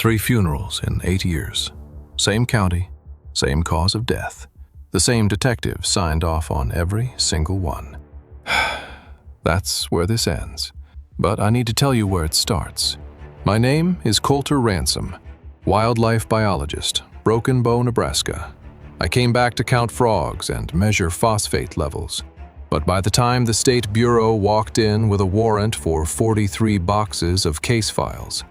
3 funerals in 8 years. Same county, same cause of death. The same detective signed off on every single one. That's where this ends. But I need to tell you where it starts. My name is Colter Ransom, wildlife biologist, Broken Bow, Nebraska. I came back to count frogs and measure phosphate levels. But by the time the State Bureau walked in with a warrant for 43 boxes of case files,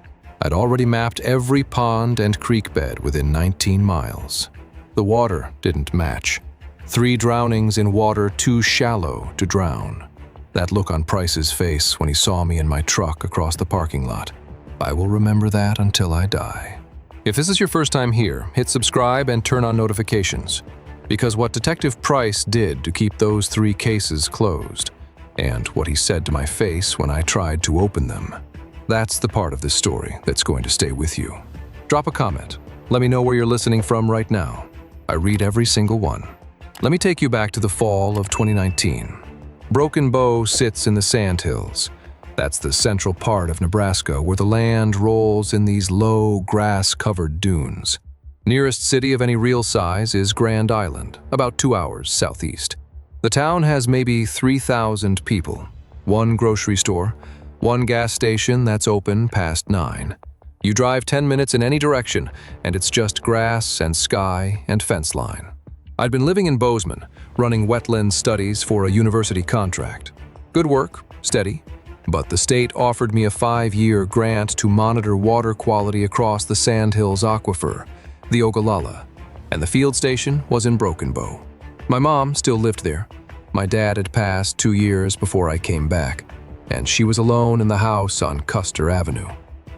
I'd already mapped every pond and creek bed within 19 miles. The water didn't match. 3 drownings in water too shallow to drown. That look on Price's face when he saw me in my truck across the parking lot. I will remember that until I die. If this is your first time here, hit subscribe and turn on notifications. Because what Detective Price did to keep those 3 cases closed, and what he said to my face when I tried to open them, that's the part of this story that's going to stay with you. Drop a comment. Let me know where you're listening from right now. I read every single one. Let me take you back to the fall of 2019. Broken Bow sits in the Sandhills. That's the central part of Nebraska where the land rolls in these low, grass-covered dunes. Nearest city of any real size is Grand Island, about 2 hours southeast. The town has maybe 3,000 people, 1 grocery store, 1 gas station that's open past 9. You drive 10 minutes in any direction, and it's just grass and sky and fence line. I'd been living in Bozeman, running wetland studies for a university contract. Good work, steady, but the state offered me a 5-year grant to monitor water quality across the Sandhills Aquifer, the Ogallala, and the field station was in Broken Bow. My mom still lived there. My dad had passed 2 years before I came back, and she was alone in the house on Custer Avenue.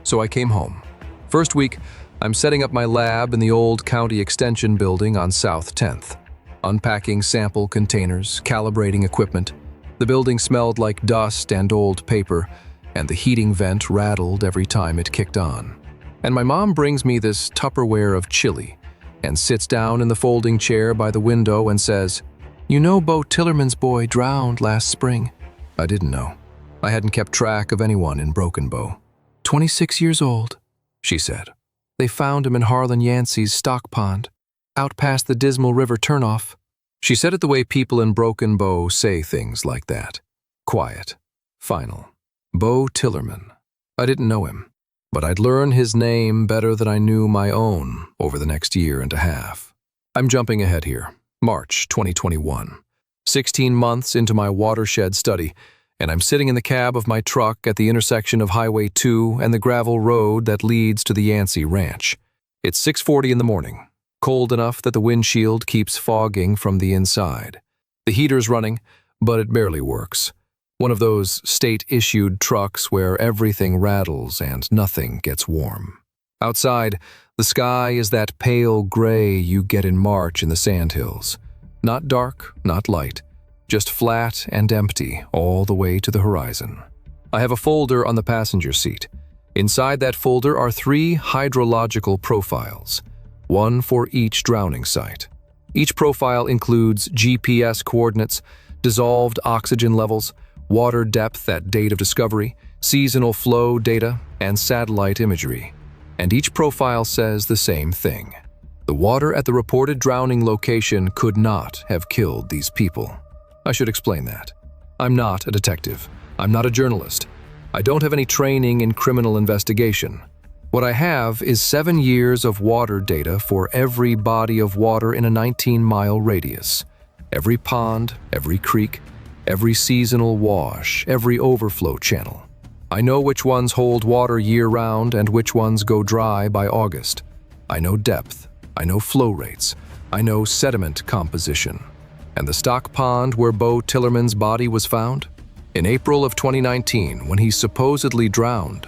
So I came home. First week, I'm setting up my lab in the old county extension building on South 10th, unpacking sample containers, calibrating equipment. The building smelled like dust and old paper, and the heating vent rattled every time it kicked on. And my mom brings me this Tupperware of chili and sits down in the folding chair by the window and says, "You know Bo Tillerman's boy drowned last spring." I didn't know. I hadn't kept track of anyone in Broken Bow. 26 years old, she said. They found him in Harlan Yancey's stock pond, out past the Dismal River turnoff. She said it the way people in Broken Bow say things like that. Quiet. Final. Bo Tillerman. I didn't know him, but I'd learn his name better than I knew my own over the next year and a half. I'm jumping ahead here. March 2021. 16 months into my watershed study, and I'm sitting in the cab of my truck at the intersection of Highway 2 and the gravel road that leads to the Yancey Ranch. It's 6:40 in the morning, cold enough that the windshield keeps fogging from the inside. The heater's running, but it barely works. One of those state-issued trucks where everything rattles and nothing gets warm. Outside, the sky is that pale gray you get in March in the Sandhills. Not dark, not light. Just flat and empty all the way to the horizon. I have a folder on the passenger seat. Inside that folder are 3 hydrological profiles, 1 for each drowning site. Each profile includes GPS coordinates, dissolved oxygen levels, water depth at date of discovery, seasonal flow data, and satellite imagery. And each profile says the same thing. The water at the reported drowning location could not have killed these people. I should explain that. I'm not a detective. I'm not a journalist. I don't have any training in criminal investigation. What I have is 7 years of water data for every body of water in a 19-mile radius. Every pond, every creek, every seasonal wash, every overflow channel. I know which ones hold water year-round and which ones go dry by August. I know depth. I know flow rates. I know sediment composition. And the stock pond where Bo Tillerman's body was found? In April of 2019, when he supposedly drowned,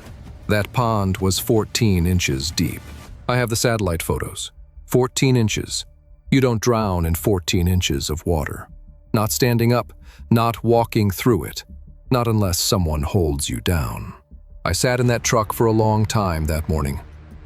that pond was 14 inches deep. I have the satellite photos. 14 inches. You don't drown in 14 inches of water. Not standing up, not walking through it. Not unless someone holds you down. I sat in that truck for a long time that morning.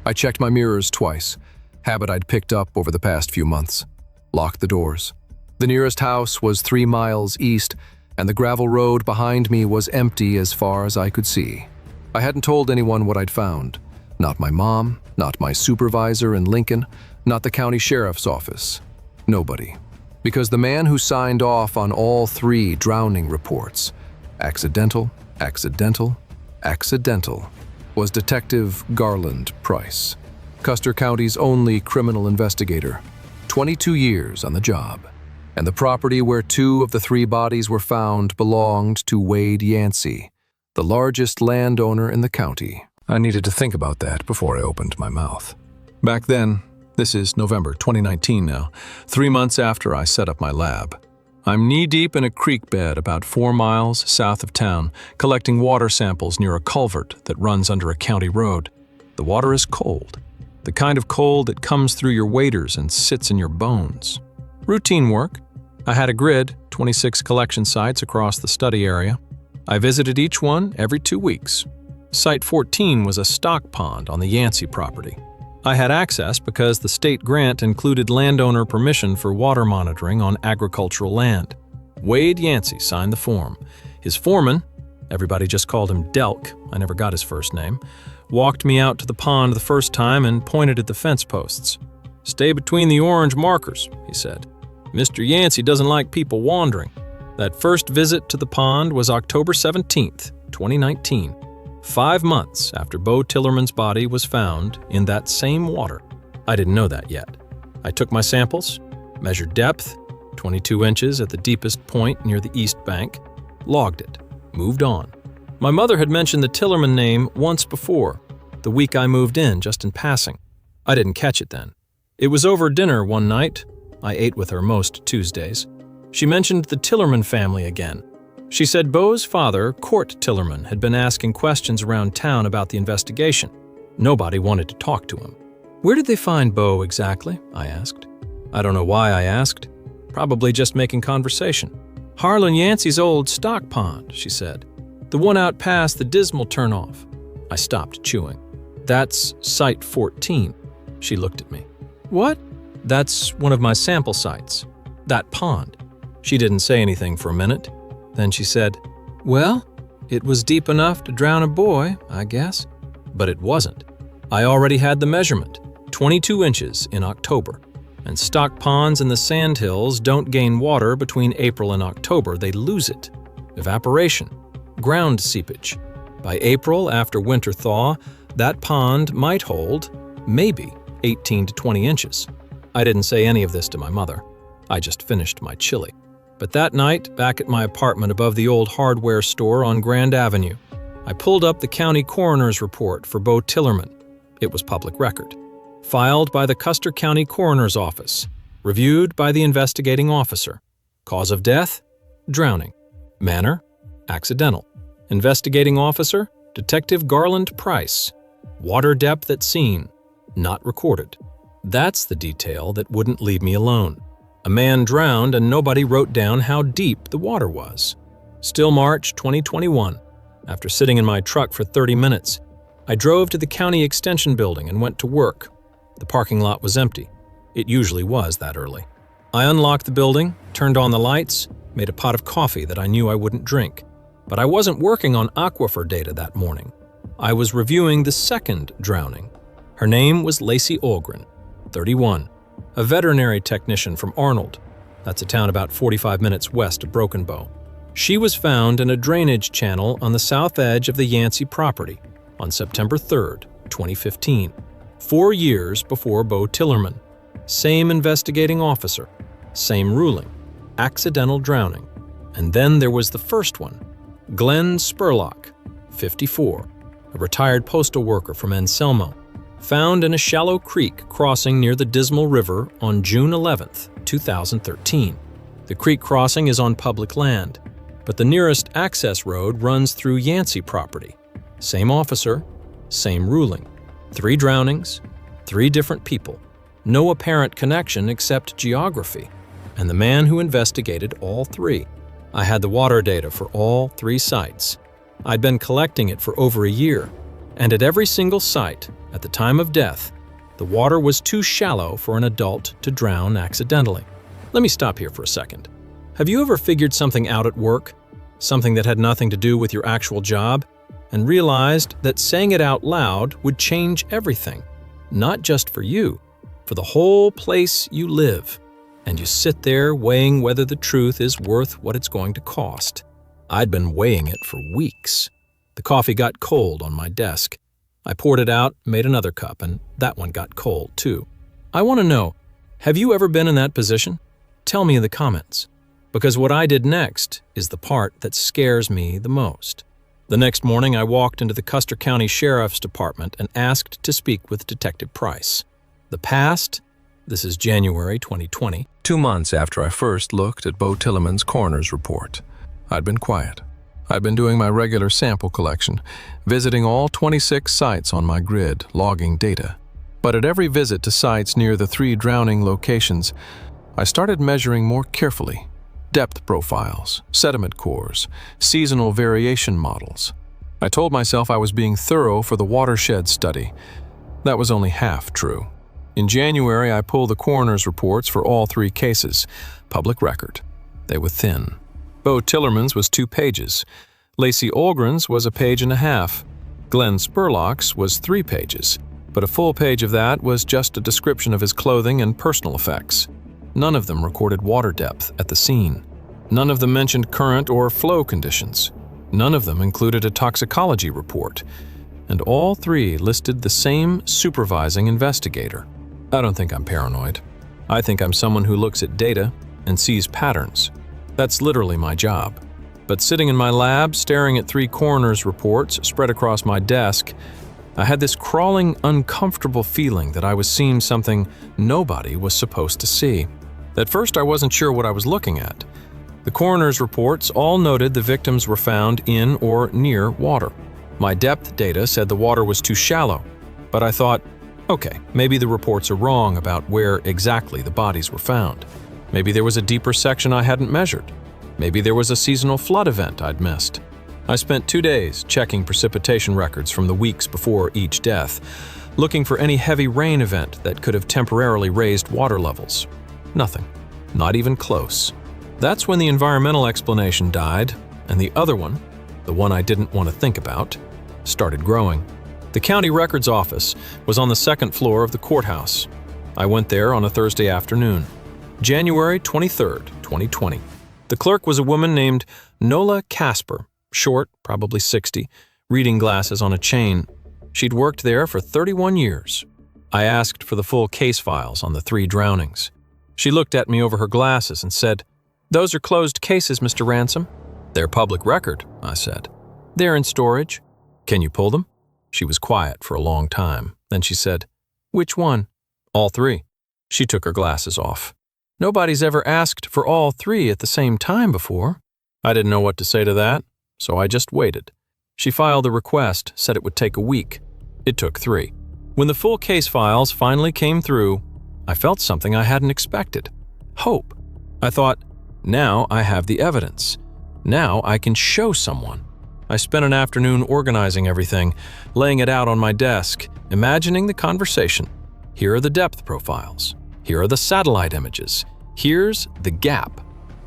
I checked my mirrors twice, habit I'd picked up over the past few months. Locked the doors. The nearest house was 3 miles east, and the gravel road behind me was empty as far as I could see. I hadn't told anyone what I'd found. Not my mom, Not my supervisor in Lincoln, not the county sheriff's office. Nobody. Because the man who signed off on all 3 drowning reports, accidental, accidental, accidental, was Detective Garland Price, Custer County's only criminal investigator, 22 years on the job. And the property where 2 of the 3 bodies were found belonged to Wade Yancey, the largest landowner in the county. I needed to think about that before I opened my mouth. Back then, this is November 2019 now, 3 months after I set up my lab. I'm knee-deep in a creek bed about 4 miles south of town, collecting water samples near a culvert that runs under a county road. The water is cold, the kind of cold that comes through your waders and sits in your bones. Routine work. I had a grid, 26 collection sites across the study area. I visited each one every 2 weeks. Site 14 was a stock pond on the Yancey property. I had access because the state grant included landowner permission for water monitoring on agricultural land. Wade Yancey signed the form. His foreman, everybody just called him Delk, I never got his first name, walked me out to the pond the first time and pointed at the fence posts. "Stay between the orange markers," he said. "Mr. Yancey doesn't like people wandering." That first visit to the pond was October 17th, 2019. 5 months after Bo Tillerman's body was found in that same water. I didn't know that yet. I took my samples, measured depth, 22 inches at the deepest point near the east bank, logged it, moved on. My mother had mentioned the Tillerman name once before, the week I moved in, just in passing. I didn't catch it then. It was over dinner one night. I ate with her most Tuesdays. She mentioned the Tillerman family again. She said Bo's father, Court Tillerman, had been asking questions around town about the investigation. Nobody wanted to talk to him. "Where did they find Bo exactly?" I asked. I don't know why I asked. Probably just making conversation. "Harlan Yancey's old stock pond," she said. "The one out past the Dismal turnoff." I stopped chewing. "That's Site 14. She looked at me. "What?" "That's one of my sample sites. That pond." She didn't say anything for a minute. Then she said, "Well, it was deep enough to drown a boy, I guess." But it wasn't. I already had the measurement, 22 inches in October. And stock ponds in the sandhills don't gain water between April and October, they lose it. Evaporation, ground seepage. By April, after winter thaw, that pond might hold, maybe, 18 to 20 inches. I didn't say any of this to my mother. I just finished my chili. But that night, back at my apartment above the old hardware store on Grand Avenue, I pulled up the county coroner's report for Bo Tillerman. It was public record. Filed by the Custer County Coroner's Office. Reviewed by the investigating officer. Cause of death? Drowning. Manner? Accidental. Investigating officer? Detective Garland Price. Water depth at scene? Not recorded. That's the detail that wouldn't leave me alone. A man drowned and nobody wrote down how deep the water was. Still March 2021. After sitting in my truck for 30 minutes, I drove to the county extension building and went to work. The parking lot was empty. It usually was that early. I unlocked the building, turned on the lights, made a pot of coffee that I knew I wouldn't drink. But I wasn't working on aquifer data that morning. I was reviewing the second drowning. Her name was Lacey Olgren, 31. A veterinary technician from Arnold. That's a town about 45 minutes west of Broken Bow. She was found in a drainage channel on the south edge of the Yancey property on September 3rd, 2015, 4 years before Bo Tillerman. Same investigating officer, same ruling, accidental drowning. And then there was the first one, Glenn Spurlock, 54, a retired postal worker from Anselmo. Found in a shallow creek crossing near the Dismal River on June 11, 2013. The creek crossing is on public land, but the nearest access road runs through Yancey property. Same officer, same ruling. 3 drownings, 3 different people. No apparent connection except geography, and the man who investigated all 3. I had the water data for all 3 sites. I'd been collecting it for over a year, and at every single site, at the time of death, the water was too shallow for an adult to drown accidentally. Let me stop here for a second. Have you ever figured something out at work, something that had nothing to do with your actual job, and realized that saying it out loud would change everything? Not just for you, for the whole place you live. And you sit there weighing whether the truth is worth what it's going to cost. I'd been weighing it for weeks. The coffee got cold on my desk. I poured it out, made another cup, and that one got cold too. I want to know, have you ever been in that position? Tell me in the comments. Because what I did next is the part that scares me the most. The next morning, I walked into the Custer County Sheriff's Department and asked to speak with Detective Price. The past, this is January 2020. 2 months after I first looked at Bo Tillerman's coroner's report. I'd been quiet. I'd been doing my regular sample collection, visiting all 26 sites on my grid, logging data. But at every visit to sites near the 3 drowning locations, I started measuring more carefully. Depth profiles, sediment cores, seasonal variation models. I told myself I was being thorough for the watershed study. That was only half true. In January, I pulled the coroner's reports for all 3 cases, public record. They were thin. Bo Tillerman's was 2 pages. Lacey Olgren's was 1.5 pages. Glenn Spurlock's was 3 pages, but a full page of that was just a description of his clothing and personal effects. None of them recorded water depth at the scene. None of them mentioned current or flow conditions. None of them included a toxicology report. And all 3 listed the same supervising investigator. I don't think I'm paranoid. I think I'm someone who looks at data and sees patterns. That's literally my job. But sitting in my lab, staring at 3 coroner's reports spread across my desk, I had this crawling, uncomfortable feeling that I was seeing something nobody was supposed to see. At first, I wasn't sure what I was looking at. The coroner's reports all noted the victims were found in or near water. My depth data said the water was too shallow, but I thought, okay, maybe the reports are wrong about where exactly the bodies were found. Maybe there was a deeper section I hadn't measured. Maybe there was a seasonal flood event I'd missed. I spent 2 days checking precipitation records from the weeks before each death, looking for any heavy rain event that could have temporarily raised water levels. Nothing. Not even close. That's when the environmental explanation died, and the other one, the one I didn't want to think about, started growing. The county records office was on the 2nd floor of the courthouse. I went there on a Thursday afternoon, January 23rd, 2020. The clerk was a woman named Nola Casper, short, probably 60, reading glasses on a chain. She'd worked there for 31 years. I asked for the full case files on the 3 drownings. She looked at me over her glasses and said, "Those are closed cases, Mr. Ransom." "They're public record," I said. "They're in storage." "Can you pull them?" She was quiet for a long time. Then she said, "Which one?" "All 3. She took her glasses off. "Nobody's ever asked for all 3 at the same time before." I didn't know what to say to that, so I just waited. She filed the request, said it would take a week. It took 3. When the full case files finally came through, I felt something I hadn't expected. Hope. I thought, now I have the evidence. Now I can show someone. I spent an afternoon organizing everything, laying it out on my desk, imagining the conversation. Here are the depth profiles. Here are the satellite images. Here's the gap.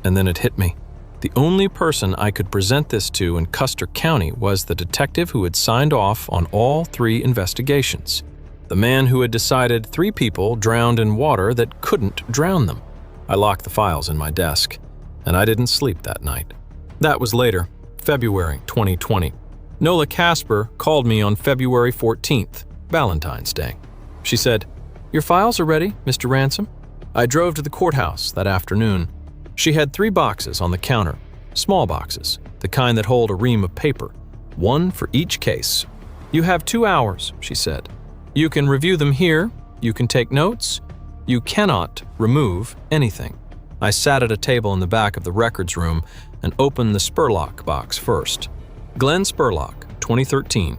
And then it hit me. The only person I could present this to in Custer County was the detective who had signed off on all 3 investigations. The man who had decided 3 people drowned in water that couldn't drown them. I locked the files in my desk, and I didn't sleep that night. That was later, February 2020. Nola Casper called me on February 14th, Valentine's Day. She said, "Your files are ready, Mr. Ransom." I drove to the courthouse that afternoon. She had 3 boxes on the counter, small boxes, the kind that hold a ream of paper, 1 for each case. "You have 2 hours," she said. "You can review them here, you can take notes, you cannot remove anything." I sat at a table in the back of the records room and opened the Spurlock box first. Glenn Spurlock, 2013.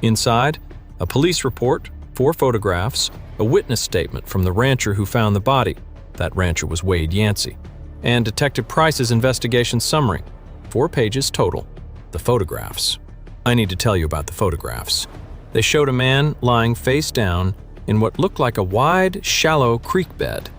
Inside, a police report, 4 photographs, a witness statement from the rancher who found the body. That rancher was Wade Yancey. And Detective Price's investigation summary, 4 pages total. The photographs. I need to tell you about the photographs. They showed a man lying face down in what looked like a wide, shallow creek bed.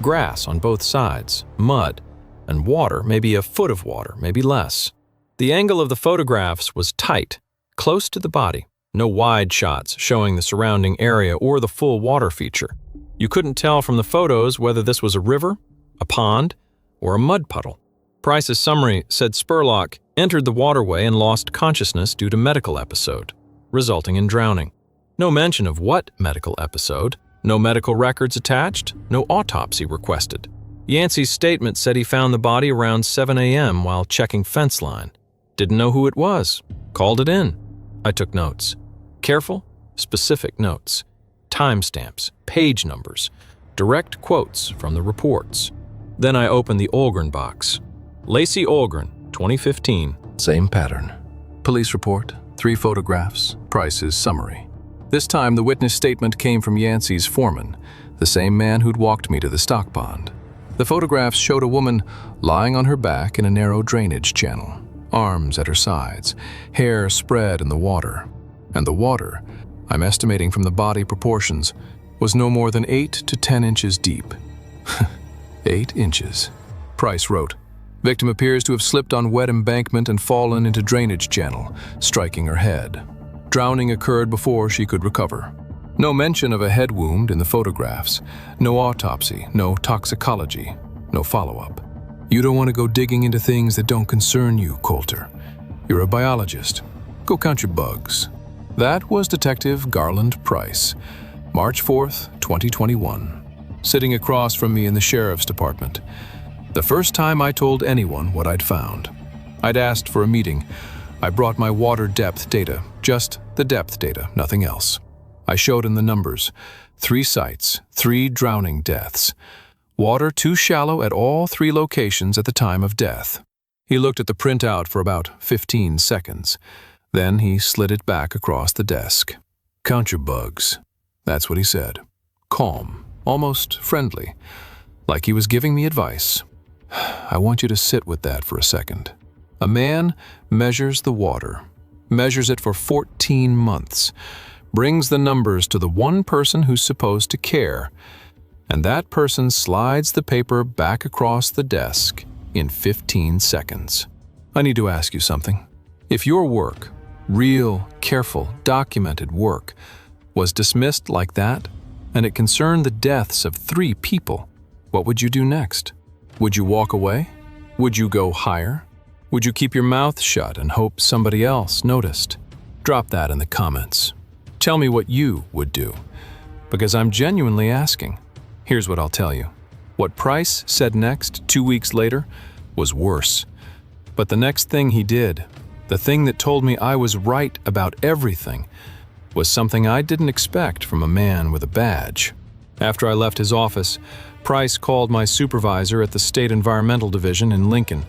Grass on both sides, mud, and water, maybe a foot of water, maybe less. The angle of the photographs was tight, close to the body, No wide shots showing the surrounding area or the full water feature. You couldn't tell from the photos whether this was a river, a pond, or a mud puddle. Price's summary said Spurlock entered the waterway and lost consciousness due to medical episode, resulting in drowning. No mention of what medical episode, no medical records attached, no autopsy requested. Yancey's statement said he found the body around 7 a.m. while checking fence line. Didn't know who it was. Called it in. I took notes. Careful, specific notes. Timestamps, page numbers, direct quotes from the reports. Then I opened the Olgren box. Lacey Olgren, 2015. Same pattern. Police report, 3 photographs, Price's summary. This time the witness statement came from Yancey's foreman, the same man who'd walked me to the stock pond. The photographs showed a woman lying on her back in a narrow drainage channel, arms at her sides, hair spread in the water. And the water, I'm estimating from the body proportions, was no more than 8 to 10 inches deep. 8 inches. Price wrote, victim appears to have slipped on wet embankment and fallen into drainage channel, striking her head. Drowning occurred before she could recover. No mention of a head wound in the photographs, no autopsy, no toxicology, no follow-up. You don't want to go digging into things that don't concern you, Coulter. You're a biologist. Go count your bugs. That was Detective Garland Price, March 4th, 2021, sitting across from me in the sheriff's department. The first time I told anyone what I'd found. I'd asked for a meeting. I brought my water depth data, just the depth data, nothing else. I showed him the numbers. 3 sites, 3 drowning deaths. Water too shallow at all 3 locations at the time of death. He looked at the printout for about 15 seconds. Then he slid it back across the desk. Count your bugs. That's what he said. Calm, almost friendly, like he was giving me advice. I want you to sit with that for a second. A man measures the water, measures it for 14 months, brings the numbers to the one person who's supposed to care, and that person slides the paper back across the desk in 15 seconds. I need to ask you something. If your work, real, careful, documented work, was dismissed like that, and it concerned the deaths of 3 people, what would you do next? Would you walk away? Would you go higher? Would you keep your mouth shut and hope somebody else noticed? Drop that in the comments. Tell me what you would do, because I'm genuinely asking. Here's what I'll tell you. What Price said next, 2 weeks later, was worse. But the next thing he did, the thing that told me I was right about everything, was something I didn't expect from a man with a badge. After I left his office, Price called my supervisor at the State Environmental Division in Lincoln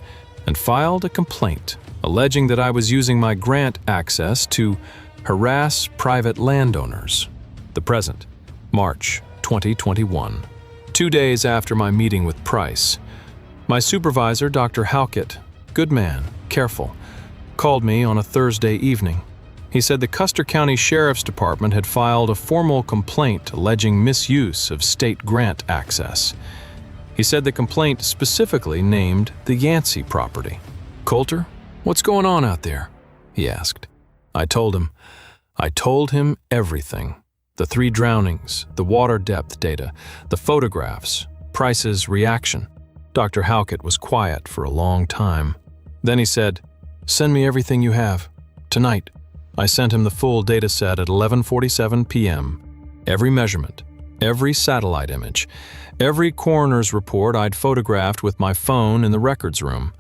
and filed a complaint alleging that I was using my grant access to harass private landowners. The present, March 2021. 2 days after my meeting with Price, my supervisor, Dr. Halkett, good man, careful, called me on a Thursday evening. He said the Custer County Sheriff's Department had filed a formal complaint alleging misuse of state grant access. He said the complaint specifically named the Yancey property. Coulter, what's going on out there? He asked. I told him everything. The 3 drownings, the water depth data, the photographs, Price's reaction. Dr. Halkett was quiet for a long time. Then he said, "Send me everything you have. Tonight." I sent him the full data set at 11:47 p.m. Every measurement, every satellite image, every coroner's report I'd photographed with my phone in the records room,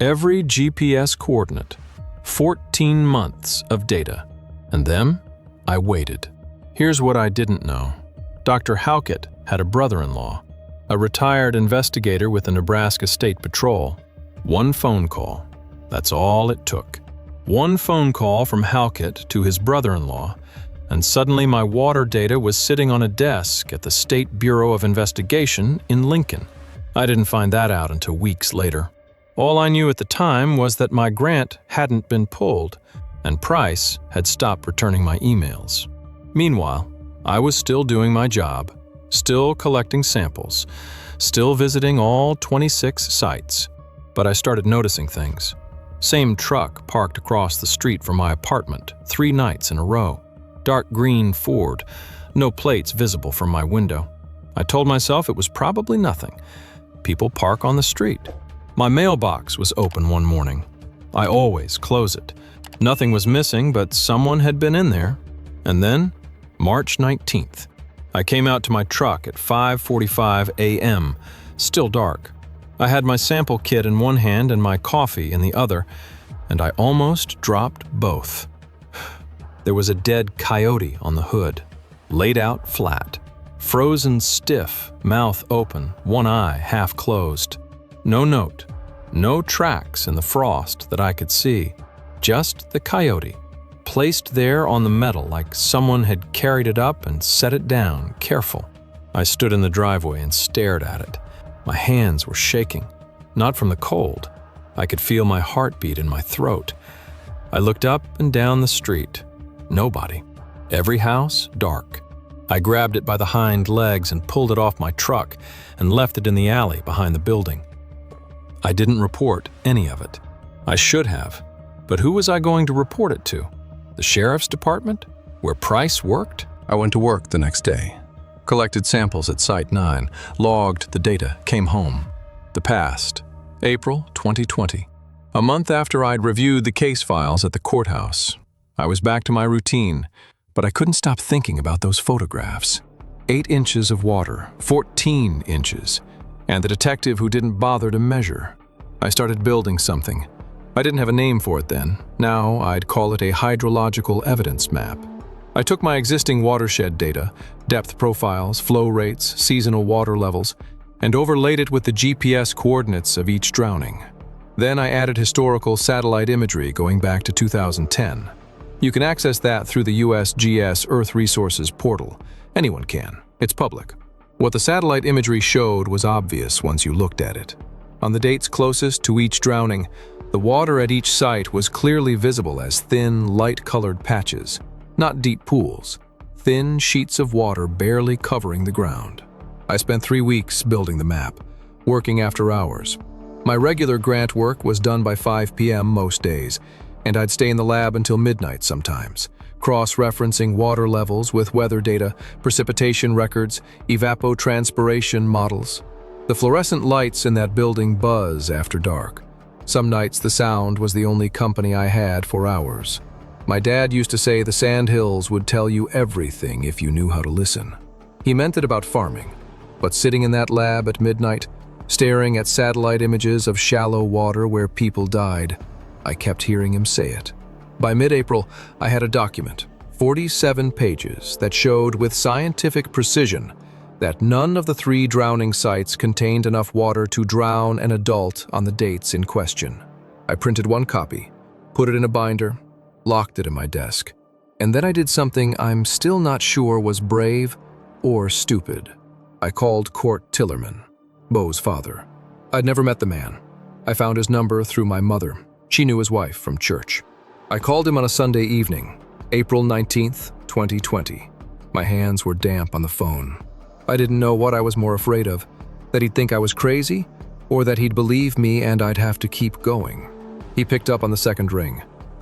every GPS coordinate, 14 months of data. And then I waited. Here's what I didn't know. Dr. Halkett had a brother-in-law, a retired investigator with the Nebraska State Patrol. 1 phone call. That's all it took. 1 phone call from Halkett to his brother-in-law, and suddenly my water data was sitting on a desk at the State Bureau of Investigation in Lincoln. I didn't find that out until weeks later. All I knew at the time was that my grant hadn't been pulled, and Price had stopped returning my emails. Meanwhile, I was still doing my job, still collecting samples, still visiting all 26 sites, but I started noticing things. Same truck parked across the street from my apartment 3 nights in a row. dark green Ford, no plates visible from my window. I told myself it was probably nothing. People park on the street. My mailbox was open one morning. I always close it. Nothing was missing, but someone had been in there. And then, March 19th, I came out to my truck at 5:45 a.m., still dark. I had my sample kit in one hand and my coffee in the other, and I almost dropped both. There was a dead coyote on the hood, laid out flat, frozen stiff, mouth open, one eye half closed. No note, no tracks in the frost that I could see, just the coyote, placed there on the metal like someone had carried it up and set it down, careful. I stood in the driveway and stared at it. My hands were shaking, not from the cold. I could feel my heartbeat in my throat. I looked up and down the street. Nobody. Every house dark. I grabbed it by the hind legs and pulled it off my truck and left it in the alley behind the building. I didn't report any of it. I should have, but who was I going to report it to? The sheriff's department? Where Price worked? I went to work the next day, collected samples at Site 9, logged the data, came home. The past, April 2020. A month after I'd reviewed the case files at the courthouse, I was back to my routine, but I couldn't stop thinking about those photographs. 8 inches of water, 14 inches, and the detective who didn't bother to measure. I started building something. I didn't have a name for it then. Now I'd call it a hydrological evidence map. I took my existing watershed data, depth profiles, flow rates, seasonal water levels, and overlaid it with the GPS coordinates of each drowning. Then I added historical satellite imagery going back to 2010. You can access that through the USGS Earth Resources portal. Anyone can. It's public. What the satellite imagery showed was obvious once you looked at it. On the dates closest to each drowning, the water at each site was clearly visible as thin, light-colored patches, not deep pools, thin sheets of water barely covering the ground. I spent 3 weeks building the map, working after hours. My regular grant work was done by 5 p.m. most days, and I'd stay in the lab until midnight sometimes, cross-referencing water levels with weather data, precipitation records, evapotranspiration models. The fluorescent lights in that building buzz after dark. Some nights the sound was the only company I had for hours. My dad used to say the sandhills would tell you everything if you knew how to listen. He meant it about farming, but sitting in that lab at midnight, staring at satellite images of shallow water where people died, I kept hearing him say it. By mid-April, I had a document, 47 pages, that showed with scientific precision that none of the 3 drowning sites contained enough water to drown an adult on the dates in question. I printed 1 copy, put it in a binder, locked it in my desk, and then I did something I'm still not sure was brave or stupid. I called Court Tillerman, Beau's father. I'd never met the man. I found his number through my mother. She knew his wife from church. I called him on a Sunday evening, April 19th, 2020. My hands were damp on the phone. I didn't know what I was more afraid of, that he'd think I was crazy, or that he'd believe me and I'd have to keep going. He picked up on the second ring.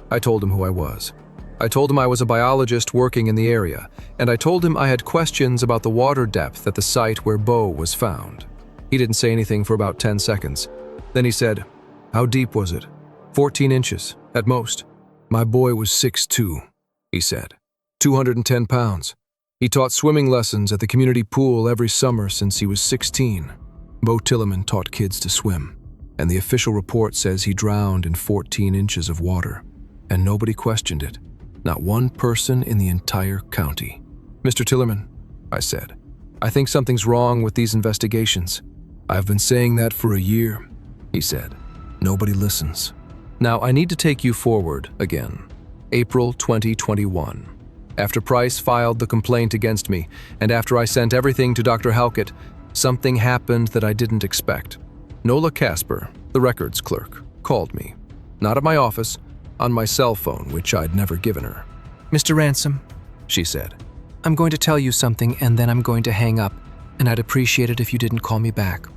I told him who I was. I told him I was a biologist working in the area, and I told him I had questions about the water depth at the site where Beau was found. He didn't say anything for about 10 seconds. Then he said, "How deep was it?" 14 inches, at most. "My boy was 6'2", he said. 210 pounds. He taught swimming lessons at the community pool every summer since he was 16. Beau Tillerman taught kids to swim, and the official report says he drowned in 14 inches of water, and nobody questioned it. Not one person in the entire county. "Mr. Tillerman," I said, "I think something's wrong with these investigations." "I've been saying that for a year," he said. "Nobody listens." Now I need to take you forward again. April 2021. After Price filed the complaint against me, and after I sent everything to Dr. Halkett, something happened that I didn't expect. Nola Casper, the records clerk, called me. Not at my office, on my cell phone, which I'd never given her. "Mr. Ransom," she said, "I'm going to tell you something and then I'm going to hang up, and I'd appreciate it if you didn't call me back."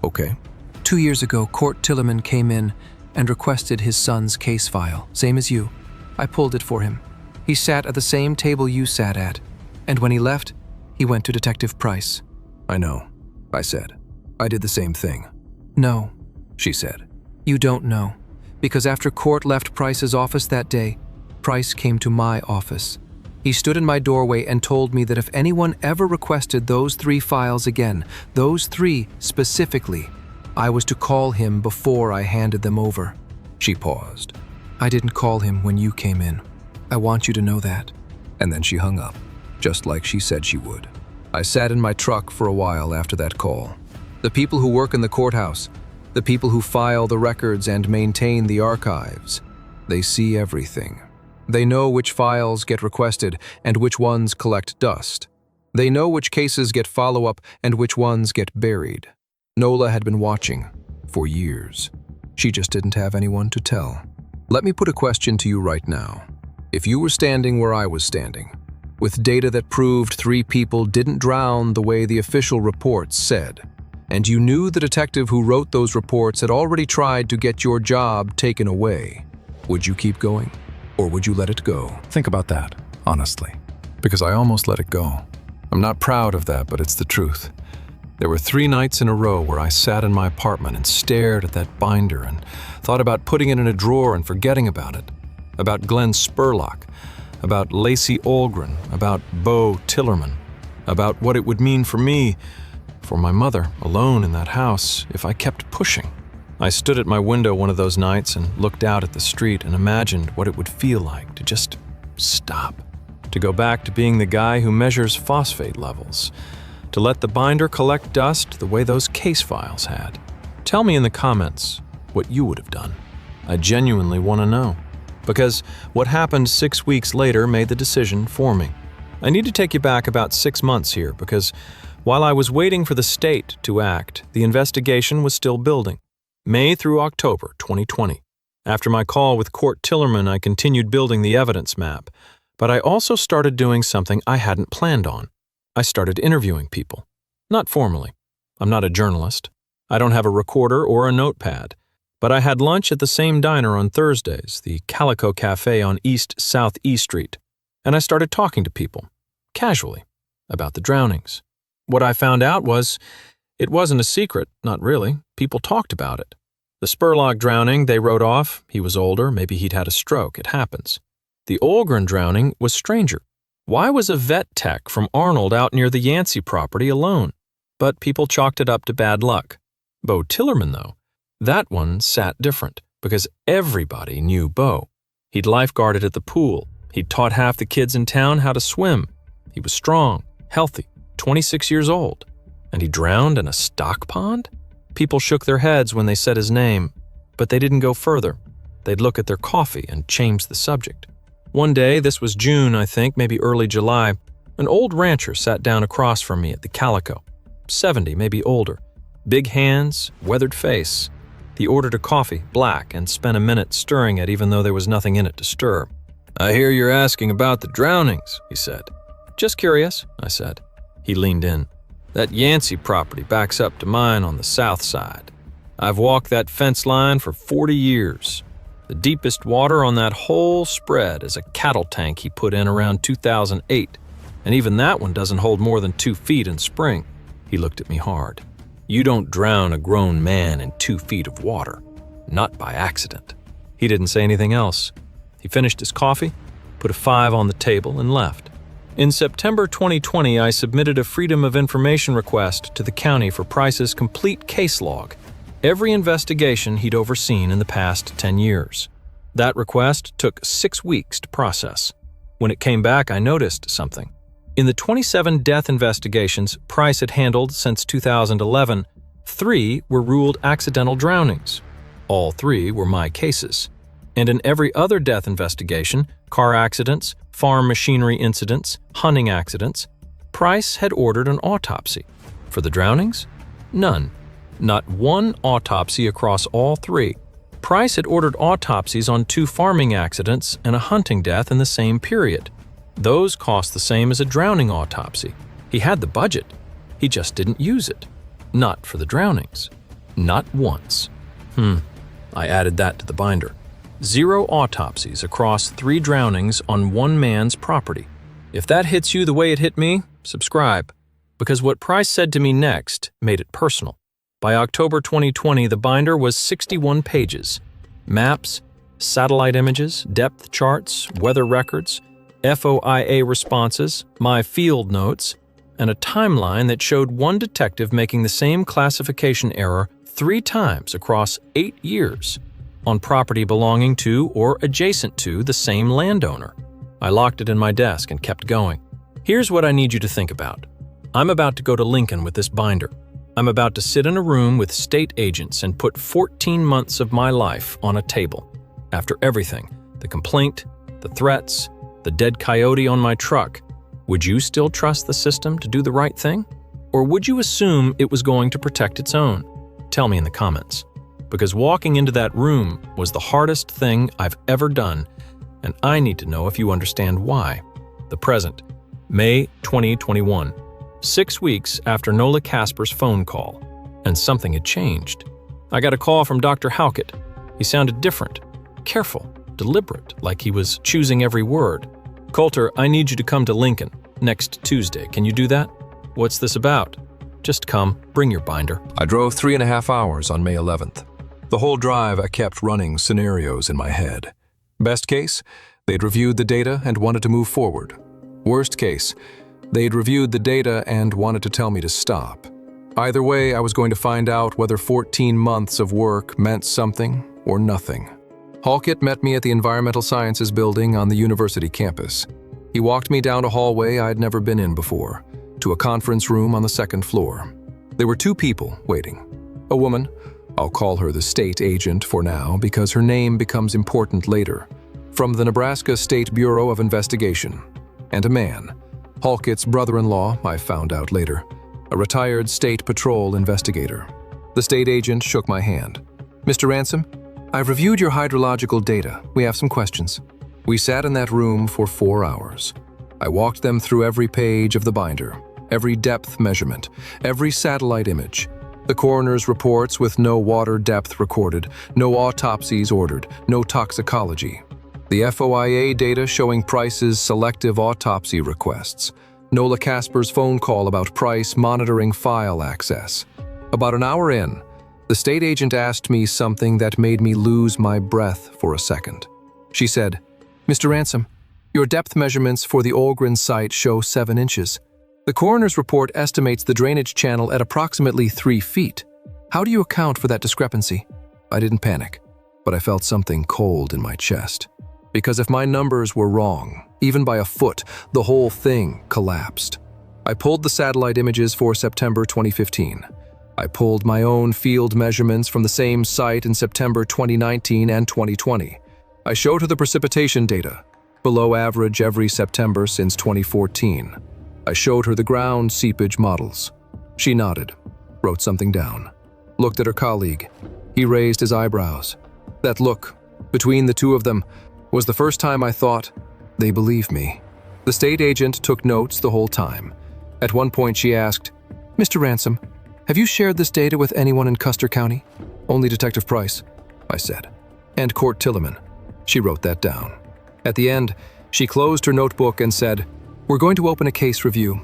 "Okay." 2 years ago, Court Tillerman came in and requested his son's case file, same as you. I pulled it for him. He sat at the same table you sat at, and when he left, he went to Detective Price." "I know," I said. "I did the same thing." "No," she said. "you don't know, because after Court left Price's office that day, Price came to my office. He stood in my doorway and told me that if anyone ever requested those 3 files again, those 3 specifically, I was to call him before I handed them over." She paused. "I didn't call him when you came in. I want you to know that." And then she hung up, just like she said she would. I sat in my truck for a while after that call. The people who work in the courthouse, the people who file the records and maintain the archives, they see everything. They know which files get requested and which ones collect dust. They know which cases get follow-up and which ones get buried. Nola had been watching for years. She just didn't have anyone to tell. Let me put a question to you right now. If you were standing where I was standing, with data that proved 3 people didn't drown the way the official reports said, and you knew the detective who wrote those reports had already tried to get your job taken away, would you keep going? Or would you let it go? Think about that, honestly. Because I almost let it go. I'm not proud of that, but it's the truth. There were 3 nights in a row where I sat in my apartment and stared at that binder and thought about putting it in a drawer and forgetting about it. About Glenn Spurlock, about Lacey Olgren, about Bo Tillerman, about what it would mean for me, for my mother, alone in that house, if I kept pushing. I stood at my window one of those nights and looked out at the street and imagined what it would feel like to just stop, to go back to being the guy who measures phosphate levels, to let the binder collect dust the way those case files had. Tell me in the comments what you would have done. I genuinely want to know, because what happened 6 weeks later made the decision for me. I need to take you back about 6 months here, because while I was waiting for the state to act, the investigation was still building. May through October 2020. After my call with Court Tillerman, I continued building the evidence map, but I also started doing something I hadn't planned on. I started interviewing people. Not formally. I'm not a journalist. I don't have a recorder or a notepad, but I had lunch at the same diner on Thursdays, the Calico Cafe on East South E Street, and I started talking to people, casually, about the drownings. What I found out was, it wasn't a secret, not really. People talked about it. The Spurlock drowning, they wrote off. He was older, maybe he'd had a stroke, it happens. The Olgren drowning was stranger. Why was a vet tech from Arnold out near the Yancey property alone? But people chalked it up to bad luck. Bo Tillerman, though, that one sat different, because everybody knew Bo. He'd lifeguarded at the pool. He'd taught half the kids in town how to swim. He was strong, healthy, 26 years old. And he drowned in a stock pond? People shook their heads when they said his name, but they didn't go further. They'd look at their coffee and change the subject. One day, this was June, I think, maybe early July, an old rancher sat down across from me at the Calico. 70, maybe older. Big hands, weathered face. He ordered a coffee, black, and spent a minute stirring it even though there was nothing in it to stir. "I hear you're asking about the drownings," he said. "Just curious," I said. He leaned in. "That Yancey property backs up to mine on the south side. I've walked that fence line for 40 years. The deepest water on that whole spread is a cattle tank he put in around 2008, and even that one doesn't hold more than 2 feet in spring." He looked at me hard. "You don't drown a grown man in 2 feet of water. Not by accident." He didn't say anything else. He finished his coffee, put a 5 on the table, and left. In September 2020, I submitted a Freedom of Information request to the county for Price's complete case log, every investigation he'd overseen in the past 10 years. That request took 6 weeks to process. When it came back, I noticed something. In the 27 death investigations Price had handled since 2011, 3 were ruled accidental drownings. All 3 were my cases. And in every other death investigation, car accidents, farm machinery incidents, hunting accidents, Price had ordered an autopsy. For the drownings? None. Not one autopsy across all 3. Price had ordered autopsies on 2 farming accidents and a hunting death in the same period. Those cost the same as a drowning autopsy. He had the budget. He just didn't use it. Not for the drownings. Not once. I added that to the binder. 0 autopsies across 3 drownings on one man's property. If that hits you the way it hit me, subscribe, because what Price said to me next made it personal. By October 2020, the binder was 61 pages. Maps, satellite images, depth charts, weather records, FOIA responses, my field notes, and a timeline that showed one detective making the same classification error 3 times across 8 years on property belonging to or adjacent to the same landowner. I locked it in my desk and kept going. Here's what I need you to think about. I'm about to go to Lincoln with this binder. I'm about to sit in a room with state agents and put 14 months of my life on a table. After everything, the complaint, the threats, the dead coyote on my truck, would you still trust the system to do the right thing? Or would you assume it was going to protect its own? Tell me in the comments. Because walking into that room was the hardest thing I've ever done, and I need to know if you understand why. The present, May 2021, 6 weeks after Nola Casper's phone call, and something had changed. I got a call from Dr. Halkett. He sounded different, careful, deliberate, like he was choosing every word. Coulter, I need you to come to Lincoln next Tuesday. Can you do that? What's this about? Just come, bring your binder. I drove 3.5 hours on May 11th. The whole drive, I kept running scenarios in my head. Best case, they'd reviewed the data and wanted to move forward. Worst case, they'd reviewed the data and wanted to tell me to stop. Either way, I was going to find out whether 14 months of work meant something or nothing. Halkett met me at the Environmental Sciences building on the university campus. He walked me down a hallway I'd never been in before, to a conference room on the 2nd floor. There were 2 people waiting. A woman, I'll call her the state agent for now because her name becomes important later, from the Nebraska State Bureau of Investigation, and a man, Halkett's brother-in-law, I found out later, a retired state patrol investigator. The state agent shook my hand. Mr. Ransom, I've reviewed your hydrological data. We have some questions. We sat in that room for 4 hours. I walked them through every page of the binder, every depth measurement, every satellite image, the coroner's reports with no water depth recorded, no autopsies ordered, no toxicology, the FOIA data showing Price's selective autopsy requests, Nola Casper's phone call about Price monitoring file access. About an hour in, the state agent asked me something that made me lose my breath for a second. She said, Mr. Ransom, your depth measurements for the Olgren site show 7 inches. The coroner's report estimates the drainage channel at approximately 3 feet. How do you account for that discrepancy? I didn't panic, but I felt something cold in my chest. Because if my numbers were wrong, even by a foot, the whole thing collapsed. I pulled the satellite images for September 2015. I pulled my own field measurements from the same site in September 2019 and 2020. I showed her the precipitation data, below average every September since 2014. I showed her the ground seepage models. She nodded, wrote something down, looked at her colleague. He raised his eyebrows. That look, between the 2 of them, was the first time I thought, they believe me. The state agent took notes the whole time. At one point she asked, Mr. Ransom, have you shared this data with anyone in Custer County? Only Detective Price, I said. And Court Tillerman. She wrote that down. At the end, she closed her notebook and said, we're going to open a case review.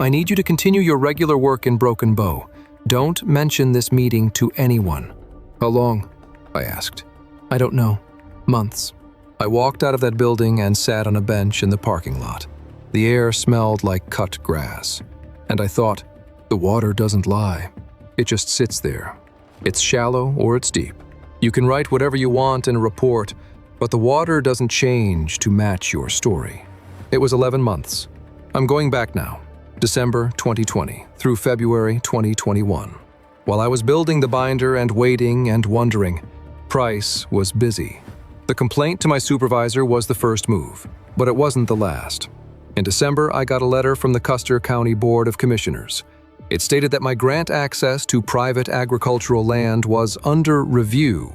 I need you to continue your regular work in Broken Bow. Don't mention this meeting to anyone. How long? I asked. I don't know. Months. I walked out of that building and sat on a bench in the parking lot. The air smelled like cut grass. And I thought, the water doesn't lie. It just sits there. It's shallow or it's deep. You can write whatever you want in a report, but the water doesn't change to match your story. It was 11 months. I'm going back now, December 2020 through February 2021. While I was building the binder and waiting and wondering, Price was busy. The complaint to my supervisor was the first move, but it wasn't the last. In December, I got a letter from the Custer County Board of Commissioners. It stated that my grant access to private agricultural land was under review,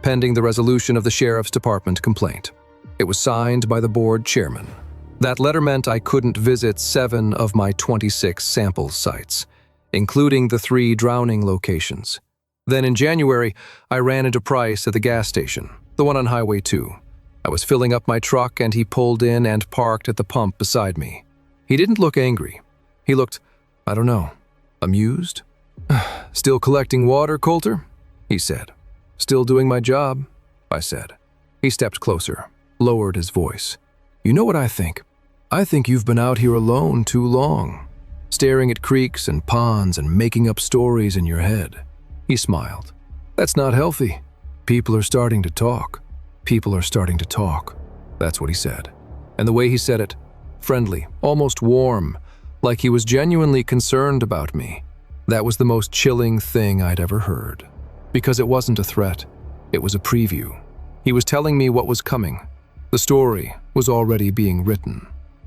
pending the resolution of the Sheriff's Department complaint. It was signed by the board chairman. That letter meant I couldn't visit 7 of my 26 sample sites, including the 3 drowning locations. Then in January, I ran into Price at the gas station. The one on Highway 2. I was filling up my truck and he pulled in and parked at the pump beside me. He didn't look angry. He looked, I don't know, amused? "Still collecting water, Coulter?" he said. "Still doing my job," I said. He stepped closer, lowered his voice. "You know what I think? I think you've been out here alone too long, staring at creeks and ponds and making up stories in your head." He smiled. "That's not healthy. People are starting to talk. People are starting to talk." That's what he said. And the way he said it, friendly, almost warm, like he was genuinely concerned about me. That was the most chilling thing I'd ever heard. Because it wasn't a threat, it was a preview. He was telling me what was coming. The story was already being written.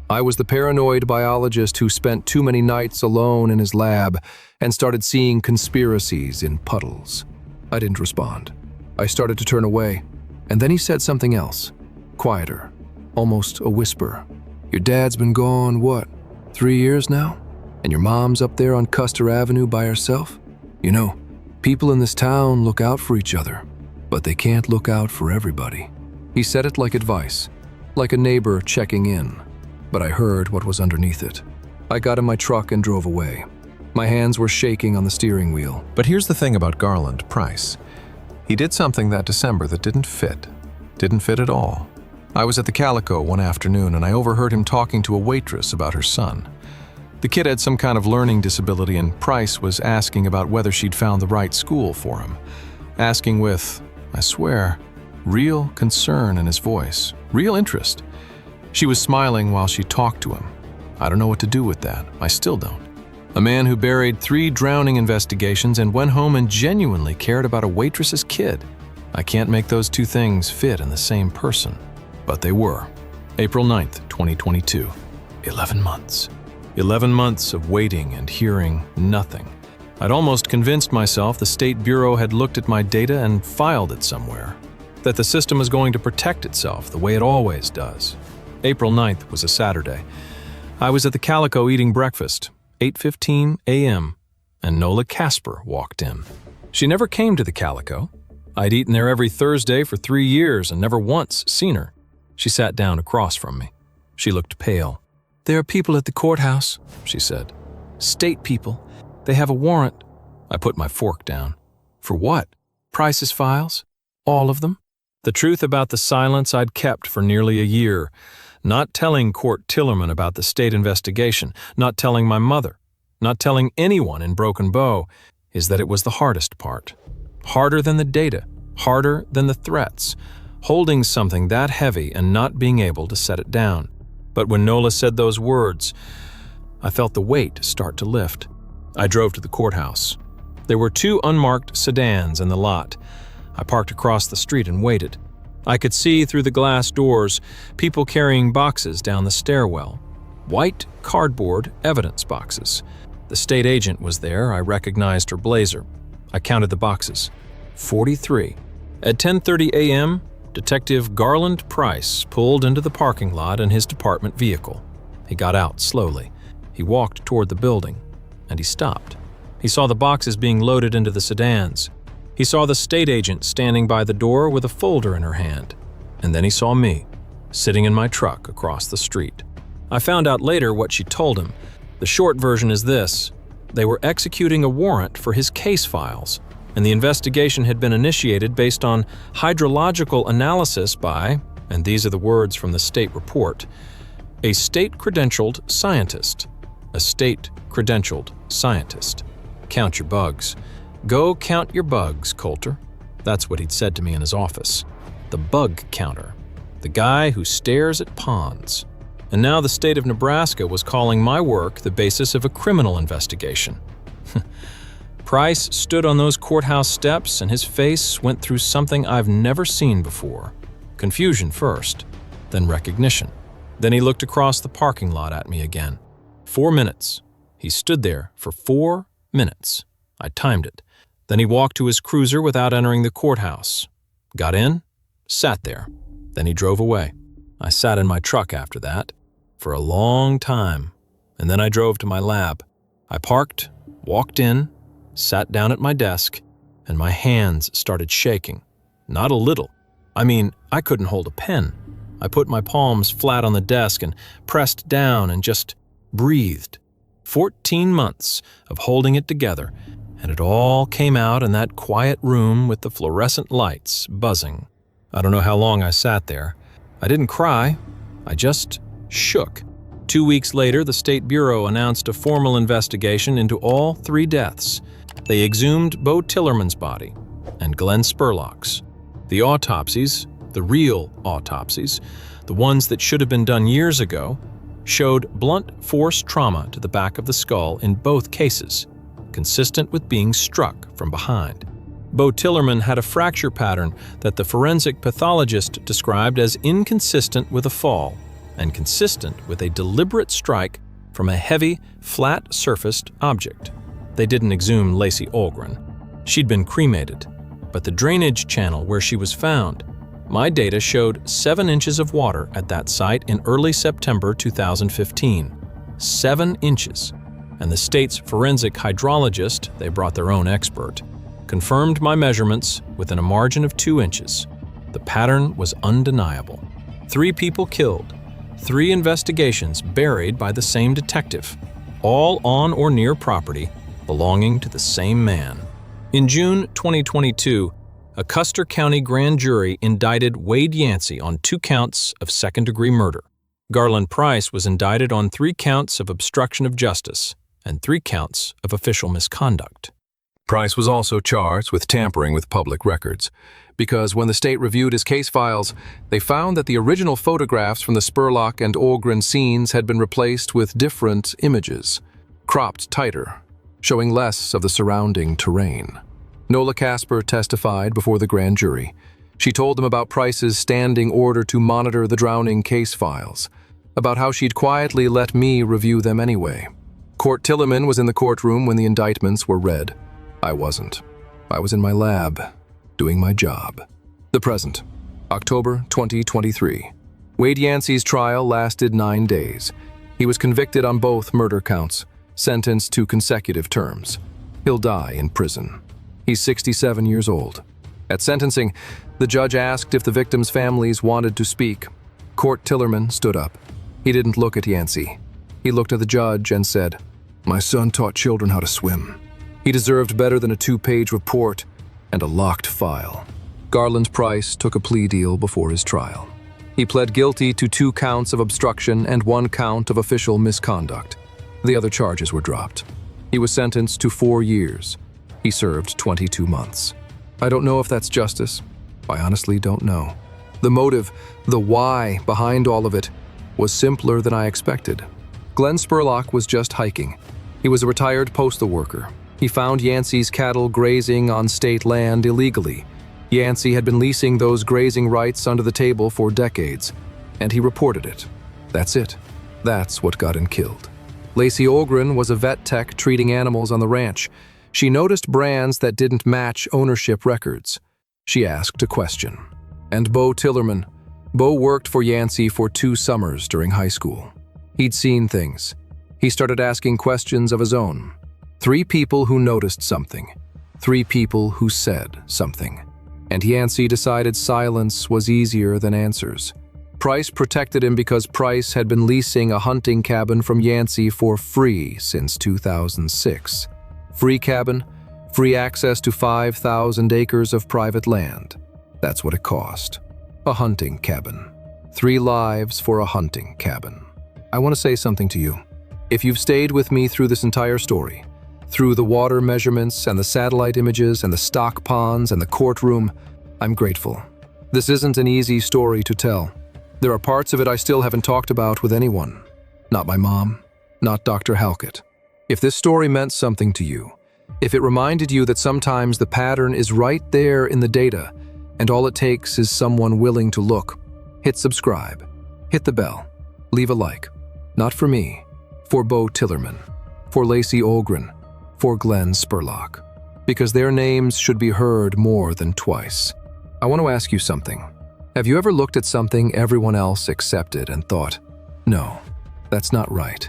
I was the paranoid biologist who spent too many nights alone in his lab and started seeing conspiracies in puddles. I didn't respond. I started to turn away, and then he said something else, quieter, almost a whisper. "Your dad's been gone, what, 3 years now? And your mom's up there on Custer Avenue by herself? You know, people in this town look out for each other, but they can't look out for everybody." He said it like advice, like a neighbor checking in, but I heard what was underneath it. I got in my truck and drove away. My hands were shaking on the steering wheel. But here's the thing about Garland Price. He did something that December that didn't fit. Didn't fit at all. I was at the Calico one afternoon and I overheard him talking to a waitress about her son. The kid had some kind of learning disability and Price was asking about whether she'd found the right school for him. Asking with, I swear, real concern in his voice, real interest. She was smiling while she talked to him. I don't know what to do with that. I still don't. A man who buried 3 drowning investigations and went home and genuinely cared about a waitress's kid. I can't make those two things fit in the same person. But they were. April 9th, 2022. 11 months. 11 months of waiting and hearing nothing. I'd almost convinced myself the State Bureau had looked at my data and filed it somewhere. That the system was going to protect itself the way it always does. April 9th was a Saturday. I was at the Calico eating breakfast, 8:15 a.m., and Nola Casper walked in. She never came to the Calico. I'd eaten there every Thursday for 3 years and never once seen her. She sat down across from me. She looked pale. "There are people at the courthouse," she said. "State people. They have a warrant." I put my fork down. "For what? Price's files? All of them?" The truth about the silence I'd kept for nearly a year. Not telling Court Tillerman about the state investigation, not telling my mother, not telling anyone in Broken Bow, is that it was the hardest part. Harder than the data, harder than the threats. Holding something that heavy and not being able to set it down. But when Nola said those words, I felt the weight start to lift. I drove to the courthouse. There were 2 unmarked sedans in the lot. I parked across the street and waited. I could see through the glass doors people carrying boxes down the stairwell. White cardboard evidence boxes. The state agent was there. I recognized her blazer. I counted the boxes. 43. At 10:30 a.m., Detective Garland Price pulled into the parking lot in his department vehicle. He got out slowly. He walked toward the building, and he stopped. He saw the boxes being loaded into the sedans. He saw the state agent standing by the door with a folder in her hand. And then he saw me, sitting in my truck across the street. I found out later what she told him. The short version is this. They were executing a warrant for his case files, and the investigation had been initiated based on hydrological analysis by, and these are the words from the state report, a state-credentialed scientist. A state-credentialed scientist. Count your bugs. Go count your bugs, Coulter. That's what he'd said to me in his office. The bug counter. The guy who stares at ponds. And now the state of Nebraska was calling my work the basis of a criminal investigation. Price stood on those courthouse steps and his face went through something I've never seen before. Confusion first, then recognition. Then he looked across the parking lot at me again. 4 minutes. He stood there for 4 minutes. I timed it. Then he walked to his cruiser without entering the courthouse. Got in, sat there. Then he drove away. I sat in my truck after that for a long time, and then I drove to my lab. I parked, walked in, sat down at my desk, and my hands started shaking. Not a little. I mean, I couldn't hold a pen. I put my palms flat on the desk and pressed down and just breathed. 14 months of holding it together, and it all came out in that quiet room with the fluorescent lights buzzing. I don't know how long I sat there. I didn't cry. I just shook. 2 weeks later, the State Bureau announced a formal investigation into all 3 deaths. They exhumed Bo Tillerman's body and Glenn Spurlock's. The autopsies, the real autopsies, the ones that should have been done years ago, showed blunt force trauma to the back of the skull in both cases, consistent with being struck from behind. Bo Tillerman had a fracture pattern that the forensic pathologist described as inconsistent with a fall and consistent with a deliberate strike from a heavy, flat-surfaced object. They didn't exhume Lacey Olgren. She'd been cremated, but the drainage channel where she was found, my data showed 7 inches of water at that site in early September 2015. 7 inches. And the state's forensic hydrologist, they brought their own expert, confirmed my measurements within a margin of 2 inches. The pattern was undeniable. 3 people killed, 3 investigations buried by the same detective, all on or near property belonging to the same man. In June 2022, a Custer County grand jury indicted Wade Yancey on 2 counts of second-degree murder. Garland Price was indicted on 3 counts of obstruction of justice and 3 counts of official misconduct. Price was also charged with tampering with public records, because when the state reviewed his case files, they found that the original photographs from the Spurlock and Olgren scenes had been replaced with different images, cropped tighter, showing less of the surrounding terrain. Nola Casper testified before the grand jury. She told them about Price's standing order to monitor the drowning case files, about how she'd quietly let me review them anyway. Court Tillerman was in the courtroom when the indictments were read. I wasn't. I was in my lab, doing my job. The present, October 2023. Wade Yancey's trial lasted 9 days. He was convicted on both murder counts, sentenced to consecutive terms. He'll die in prison. He's 67 years old. At sentencing, the judge asked if the victims' families wanted to speak. Court Tillerman stood up. He didn't look at Yancey. He looked at the judge and said, "My son taught children how to swim. He deserved better than a 2-page report and a locked file." Garland Price took a plea deal before his trial. He pled guilty to 2 counts of obstruction and 1 count of official misconduct. The other charges were dropped. He was sentenced to 4 years. He served 22 months. I don't know if that's justice. I honestly don't know. The motive, the why behind all of it, was simpler than I expected. Glenn Spurlock was just hiking. He was a retired postal worker. He found Yancey's cattle grazing on state land illegally. Yancey had been leasing those grazing rights under the table for decades, and he reported it. That's it. That's what got him killed. Lacey Olgren was a vet tech treating animals on the ranch. She noticed brands that didn't match ownership records. She asked a question. And Bo Tillerman. Bo worked for Yancey for 2 summers during high school. He'd seen things. He started asking questions of his own. 3 people who noticed something. 3 people who said something. And Yancey decided silence was easier than answers. Price protected him because Price had been leasing a hunting cabin from Yancey for free since 2006. Free cabin, free access to 5,000 acres of private land. That's what it cost. A hunting cabin. 3 lives for a hunting cabin. I want to say something to you. If you've stayed with me through this entire story, through the water measurements and the satellite images and the stock ponds and the courtroom, I'm grateful. This isn't an easy story to tell. There are parts of it I still haven't talked about with anyone. Not my mom, not Dr. Halkett. If this story meant something to you, if it reminded you that sometimes the pattern is right there in the data and all it takes is someone willing to look, hit subscribe, hit the bell, leave a like. Not for me, for Bo Tillerman, for Lacey Olgren, for Glenn Spurlock, because their names should be heard more than twice. I want to ask you something. Have you ever looked at something everyone else accepted and thought, no, that's not right,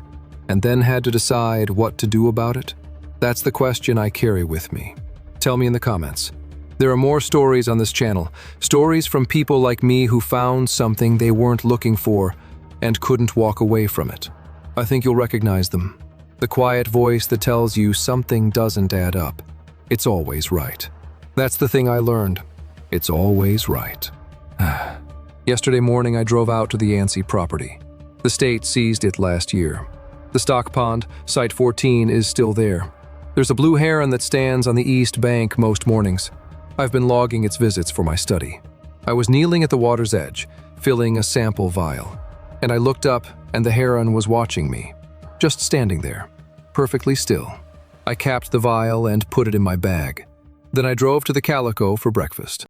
and then had to decide what to do about it? That's the question I carry with me. Tell me in the comments. There are more stories on this channel, stories from people like me who found something they weren't looking for and couldn't walk away from it. I think you'll recognize them. The quiet voice that tells you something doesn't add up. It's always right. That's the thing I learned. It's always right. Yesterday morning, I drove out to the Yancey property. The state seized it last year. The stock pond, Site 14, is still there. There's a blue heron that stands on the east bank most mornings. I've been logging its visits for my study. I was kneeling at the water's edge, filling a sample vial, and I looked up and the heron was watching me, just standing there, perfectly still. I capped the vial and put it in my bag. Then I drove to the Calico for breakfast.